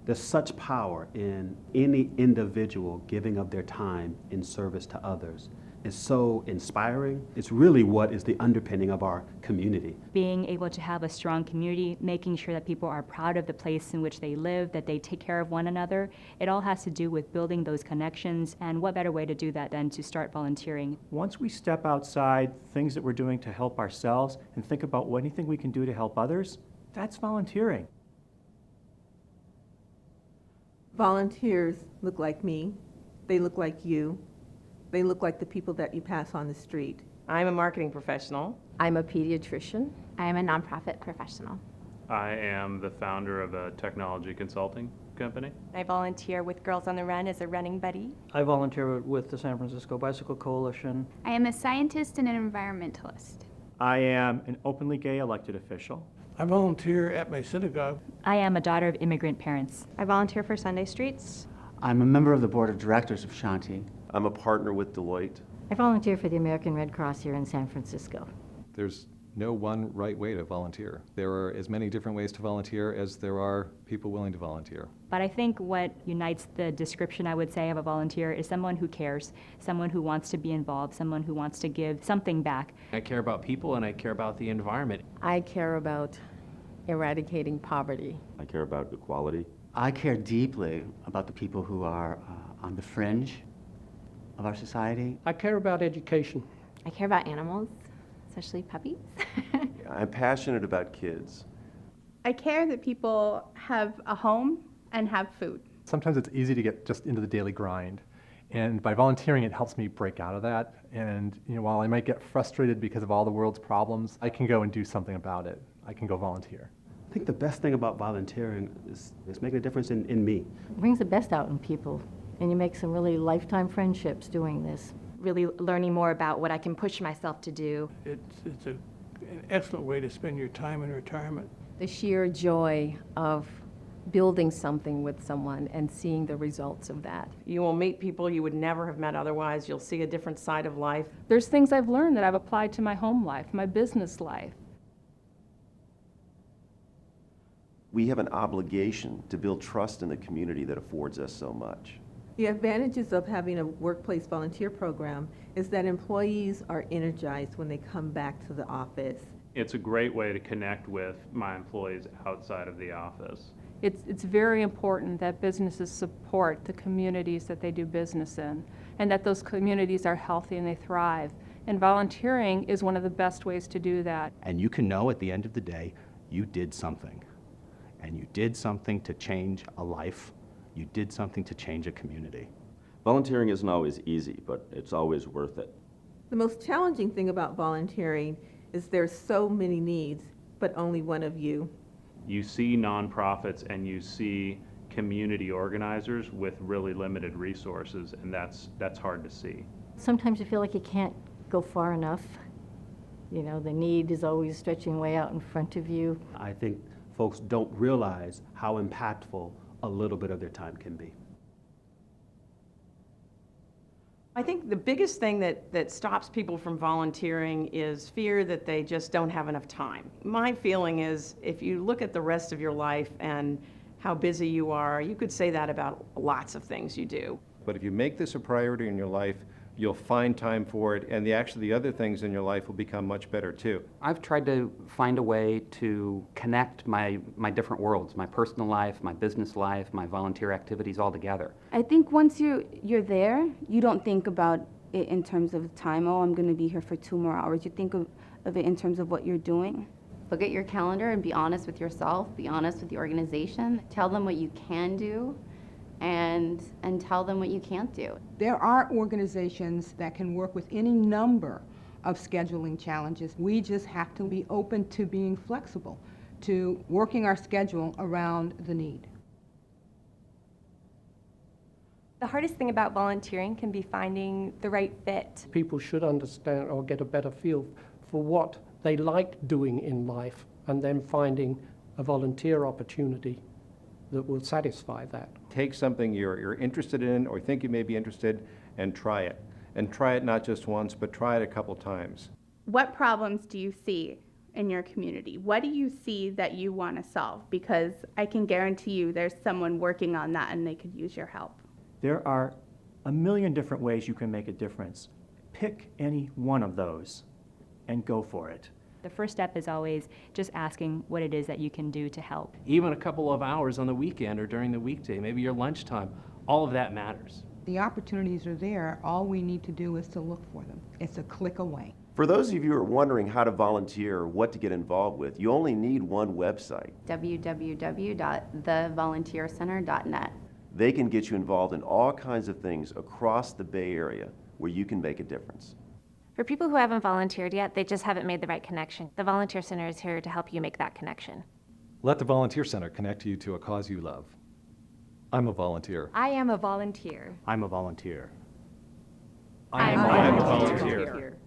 There's such power in any individual giving of their time in service to others. It's so inspiring. It's really what is the underpinning of our community. Being able to have a strong community, making sure that people are proud of the place in which they live, that they take care of one another, it all has to do with building those connections, and what better way to do that than to start volunteering. Once we step outside things that we're doing to help ourselves and think about anything we can do to help others, that's volunteering. Volunteers look like me. They look like you. They look like the people that you pass on the street. I'm a marketing professional. I'm a pediatrician. I am a nonprofit professional. I am the founder of a technology consulting company. I volunteer with Girls on the Run as a running buddy. I volunteer with the San Francisco Bicycle Coalition. I am a scientist and an environmentalist. I am an openly gay elected official. I volunteer at my synagogue. I am a daughter of immigrant parents. I volunteer for Sunday Streets. I'm a member of the board of directors of Shanti. I'm a partner with Deloitte. I volunteer for the American Red Cross here in San Francisco. There's no one right way to volunteer. There are as many different ways to volunteer as there are people willing to volunteer. But I think what unites the description, I would say, of a volunteer is someone who cares, someone who wants to be involved, someone who wants to give something back. I care about people and I care about the environment. I care about eradicating poverty. I care about equality. I care deeply about the people who are on the fringe of our society. I care about education. I care about animals, especially puppies. I'm passionate about kids. I care that people have a home and have food. Sometimes it's easy to get just into the daily grind. And by volunteering, it helps me break out of that. And while I might get frustrated because of all the world's problems, I can go and do something about it. I can go volunteer. I think the best thing about volunteering is making a difference in me. It brings the best out in people, and you make some really lifetime friendships doing this. Really learning more about what I can push myself to do. It's an excellent way to spend your time in retirement. The sheer joy of building something with someone and seeing the results of that. You will meet people you would never have met otherwise. You'll see a different side of life. There's things I've learned that I've applied to my home life, my business life. We have an obligation to build trust in the community that affords us so much. The advantages of having a workplace volunteer program is that employees are energized when they come back to the office. It's a great way to connect with my employees outside of the office. It's very important that businesses support the communities that they do business in, and that those communities are healthy and they thrive. And volunteering is one of the best ways to do that. And you can know at the end of the day, you did something. And you did something to change a life. You did something to change a community. Volunteering isn't always easy, but it's always worth it. The most challenging thing about volunteering is there's so many needs, but only one of you. You see nonprofits and you see community organizers with really limited resources, and that's hard to see. Sometimes you feel like you can't go far enough. The need is always stretching way out in front of you. I think folks don't realize how impactful a little bit of their time can be. I think the biggest thing that stops people from volunteering is fear that they just don't have enough time. My feeling is if you look at the rest of your life and how busy you are, you could say that about lots of things you do. But if you make this a priority in your life, you'll find time for it, and the other things in your life will become much better too. I've tried to find a way to connect my different worlds, my personal life, my business life, my volunteer activities all together. I think once you're there, you don't think about it in terms of time, oh, I'm going to be here for 2 more hours. You think of it in terms of what you're doing. Look at your calendar and be honest with yourself, be honest with the organization. Tell them what you can do and tell them what you can't do. There are organizations that can work with any number of scheduling challenges. We just have to be open to being flexible, to working our schedule around the need. The hardest thing about volunteering can be finding the right fit. People should understand or get a better feel for what they like doing in life, and then finding a volunteer opportunity that will satisfy that. Take something you're interested in or think you may be interested and try it. And try it not just once, but try it a couple times. What problems do you see in your community? What do you see that you want to solve? Because I can guarantee you there's someone working on that and they could use your help. There are a million different ways you can make a difference. Pick any one of those and go for it. The first step is always just asking what it is that you can do to help. Even a couple of hours on the weekend or during the weekday, maybe your lunchtime, all of that matters. The opportunities are there. All we need to do is to look for them. It's a click away. For those of you who are wondering how to volunteer or what to get involved with, you only need one website. www.thevolunteercenter.net. They can get you involved in all kinds of things across the Bay Area where you can make a difference. For people who haven't volunteered yet, they just haven't made the right connection. The Volunteer Center is here to help you make that connection. Let the Volunteer Center connect you to a cause you love. I'm a volunteer. I am a volunteer. I'm a volunteer. I am a volunteer.